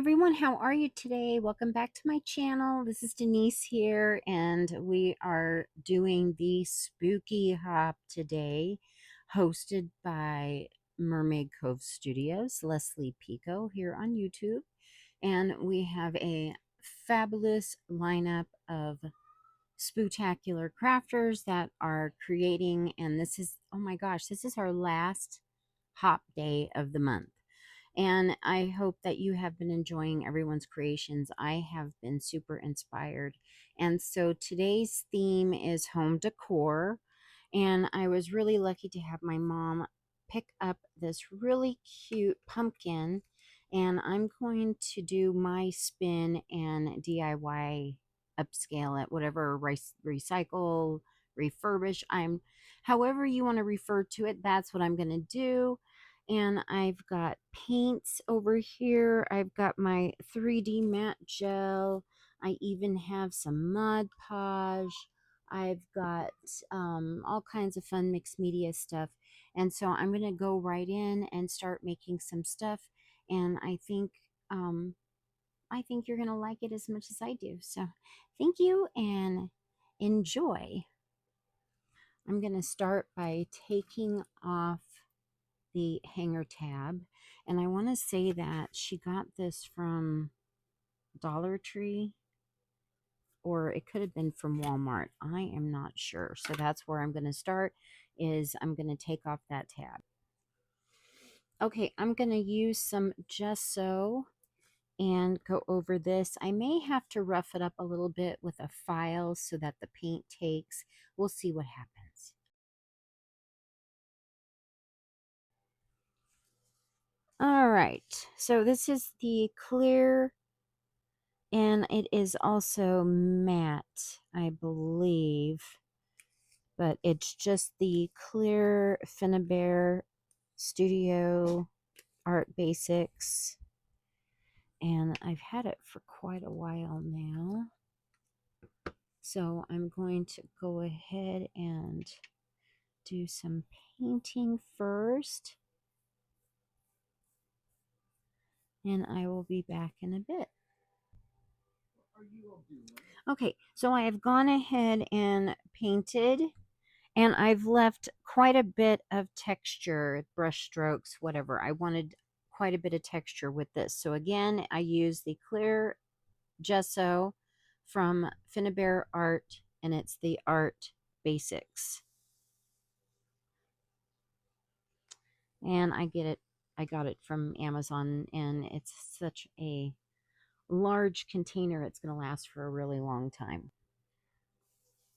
everyone, how are you today? Welcome back to my channel. This is Denise here, and we are doing the Spooky Hop today, hosted by Mermaid Cove Studios, Leslie Pico here on YouTube. And we have a fabulous lineup of spooktacular crafters that are creating, and this is, oh my gosh, this is our last hop day of the month. And I hope that you have been enjoying everyone's creations. I have been super inspired. And so today's theme is home decor. And I was really lucky to have my mom pick up this really cute pumpkin. And I'm going to do my spin and DIY upscale it, whatever, recycle, refurbish. However you want to refer to it, that's what I'm going to do. And I've got paints over here. I've got my 3D matte gel. I even have some Mod Podge. I've got all kinds of fun mixed media stuff. And so I'm going to go right in and start making some stuff. And um, I think you're going to like it as much as I do. So thank you and enjoy. I'm going to start by taking off the hanger tab, and I want to say that she got this from Dollar Tree, or it could have been from Walmart. I am not sure. So that's where I'm going to start, is I'm going to take off that tab. Okay, I'm going to use some gesso and go over this. I may have to rough it up a little bit with a file so that the paint takes. We'll see what happens. All right, so this is the clear, and it is also matte, I believe, but it's just the clear Finnabair Studio Art Basics, and I've had it for quite a while now. So I'm going to go ahead and do some painting first, and I will be back in a bit. Okay, so I have gone ahead and painted, and I've left quite a bit of texture, brush strokes, whatever. I wanted quite a bit of texture with this. So again, I use the clear gesso from Finnabair Art, and it's the Art Basics. And I got it from Amazon, and it's such a large container. It's going to last for a really long time.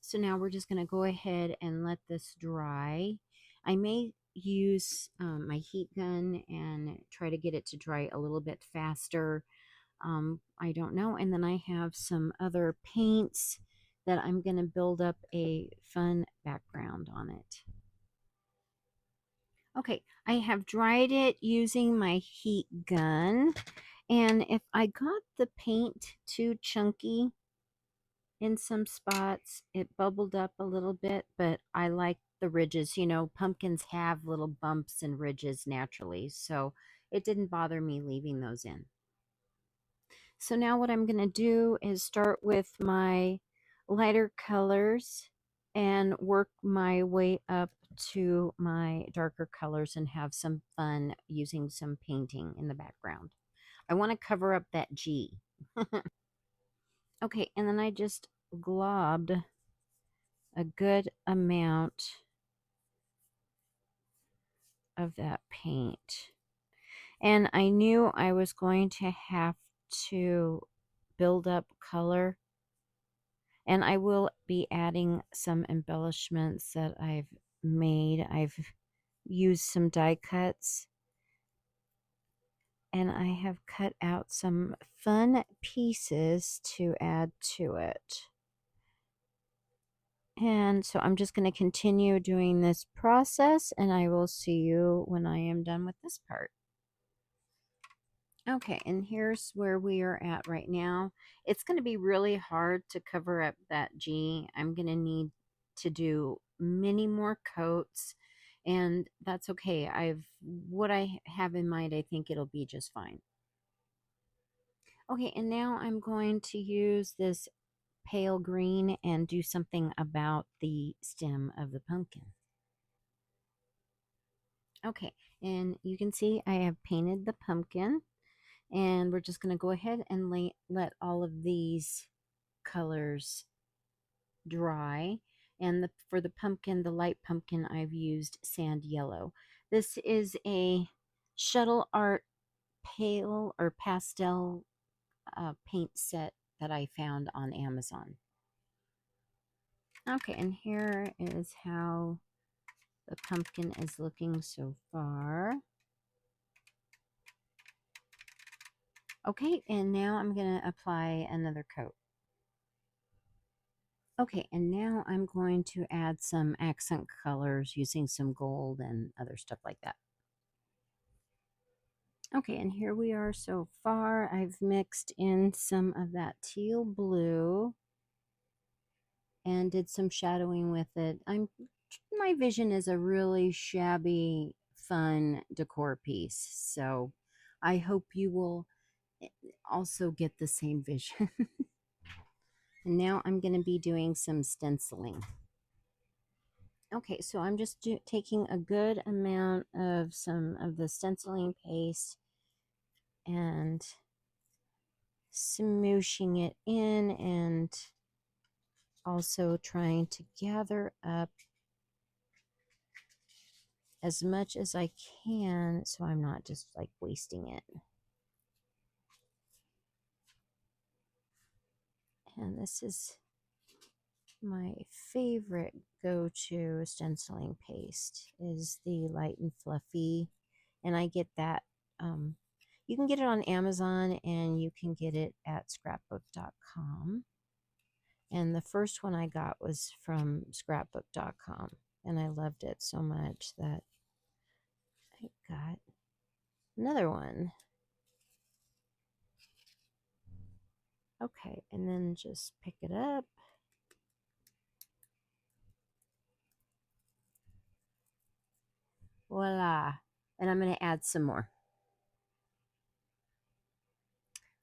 So now we're just going to go ahead and let this dry. I may use my heat gun and try to get it to dry a little bit faster. I don't know. And then I have some other paints that I'm going to build up a fun background on it. Okay, I have dried it using my heat gun. And if I got the paint too chunky in some spots, it bubbled up a little bit, but I like the ridges. You know, pumpkins have little bumps and ridges naturally, so it didn't bother me leaving those in. So now what I'm going to do is start with my lighter colors and work my way up to my darker colors and have some fun using some painting in the background. I want to cover up that G. Okay, and then I just globbed a good amount of that paint. And I knew I was going to have to build up color, and I will be adding some embellishments that I've made. I've used some die cuts, and I have cut out some fun pieces to add to it. And so I'm just going to continue doing this process, and I will see you when I am done with this part. Okay, and here's where we are at right now. It's going to be really hard to cover up that G. I'm going to need to do many more coats, and that's okay. What I have in mind, I think it'll be just fine. Okay, and now I'm going to use this pale green and do something about the stem of the pumpkin. Okay, and you can see I have painted the pumpkin, and we're just going to go ahead and let all of these colors dry. And for the pumpkin, the light pumpkin, I've used sand yellow. This is a shuttle art pale or pastel paint set that I found on Amazon. Okay, and here is how the pumpkin is looking so far. Okay, and now I'm going to apply another coat. Okay, and now I'm going to add some accent colors using some gold and other stuff like that. Okay, and here we are so far. I've mixed in some of that teal blue and did some shadowing with it. My vision is a really shabby, fun decor piece. So I hope you will also get the same vision. And now I'm going to be doing some stenciling. Okay, so I'm just taking a good amount of some of the stenciling paste and smooshing it in, and also trying to gather up as much as I can so I'm not just like wasting it. And this is my favorite go-to stenciling paste is the Light and Fluffy, and I get that you can get it on Amazon and you can get it at scrapbook.com. And the first one I got was from scrapbook.com, and I loved it so much that I got another one. Okay, and then just pick it up. Voila. And I'm going to add some more.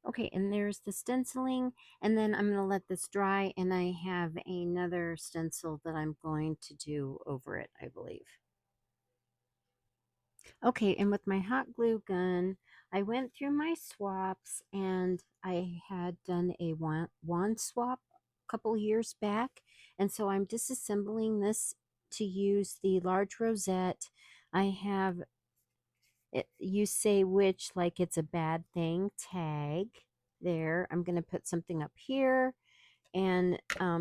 Okay, and there's the stenciling, and then I'm going to let this dry, and I have another stencil that I'm going to do over it, I believe. Okay, and with my hot glue gun, I went through my swaps, and I had done a wand swap a couple years back, and so I'm disassembling this to use the large rosette. I have it, you say which like it's a bad thing tag there. I'm going to put something up here, and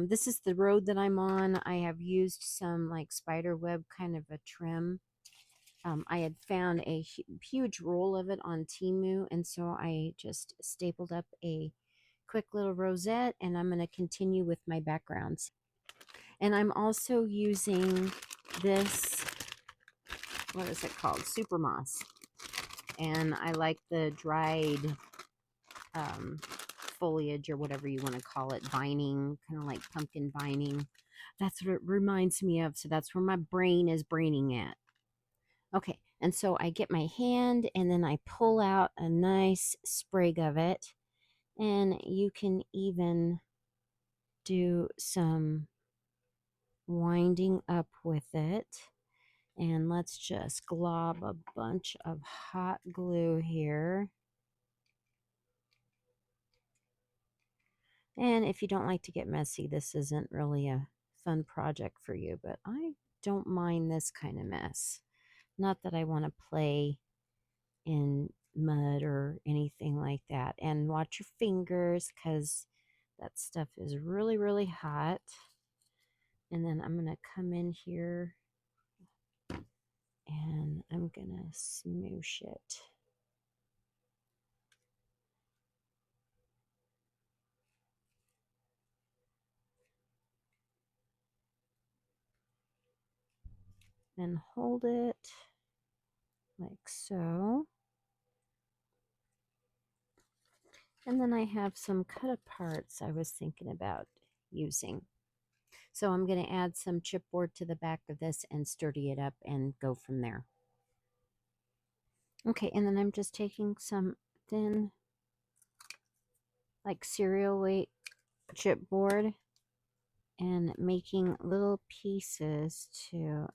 this is the road that I'm on. I have used some like spider web kind of a trim. I had found a huge roll of it on Temu, and so I just stapled up a quick little rosette, and I'm going to continue with my backgrounds. And I'm also using this, what is it called? Super moss. And I like the dried foliage or whatever you want to call it, vining, kind of like pumpkin vining. That's what it reminds me of. So that's where my brain is braining at. Okay, and so I get my hand and then I pull out a nice sprig of it. And you can even do some winding up with it. And let's just glob a bunch of hot glue here. And if you don't like to get messy, this isn't really a fun project for you, but I don't mind this kind of mess. Not that I want to play in mud or anything like that. And watch your fingers because that stuff is really, really hot. And then I'm going to come in here and I'm going to smoosh it. And hold it like so. And then I have some cut aparts I was thinking about using. So I'm going to add some chipboard to the back of this and sturdy it up and go from there. Okay, and then I'm just taking some thin like cereal weight chipboard and making little pieces to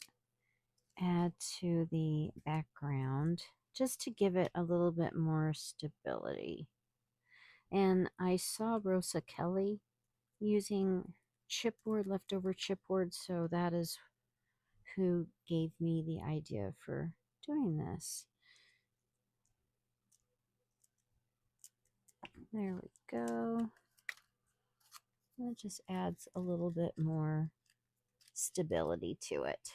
add to the background just to give it a little bit more stability. And I saw Rosa Kelly using chipboard, leftover chipboard, so that is who gave me the idea for doing this. There we go. That just adds a little bit more stability to it.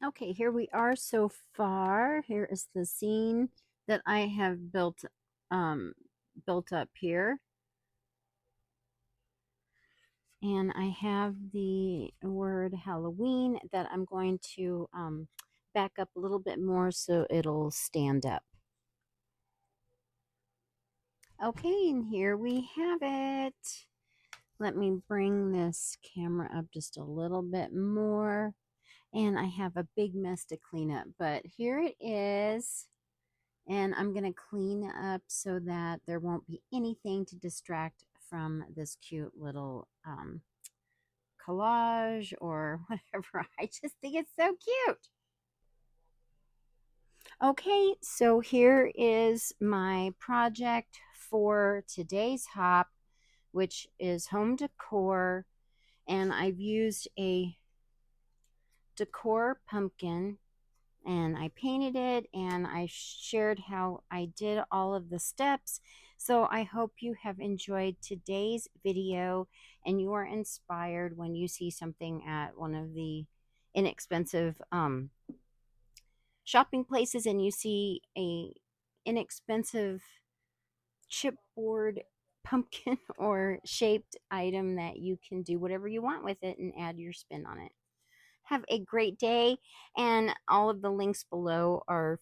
Okay, here we are so far. Here is the scene that I have built up here. And I have the word Halloween that I'm going to back up a little bit more so it'll stand up. Okay, and here we have it. Let me bring this camera up just a little bit more. And I have a big mess to clean up, but here it is. And I'm going to clean up so that there won't be anything to distract from this cute little collage or whatever. I just think it's so cute. Okay, so here is my project for today's hop, which is home decor. And I've used a decor pumpkin and I painted it and I shared how I did all of the steps. So I hope you have enjoyed today's video and you are inspired when you see something at one of the inexpensive shopping places and you see a inexpensive chipboard pumpkin or shaped item that you can do whatever you want with it and add your spin on it. Have a great day, and all of the links below are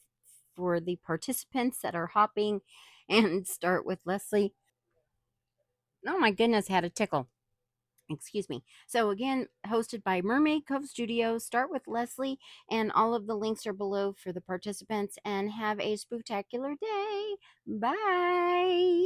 for the participants that are hopping. And start with Leslie. Oh my goodness, had a tickle. Excuse me. So again, hosted by Mermaid Cove Studios. Start with Leslie, and all of the links are below for the participants. And have a spectacular day. Bye.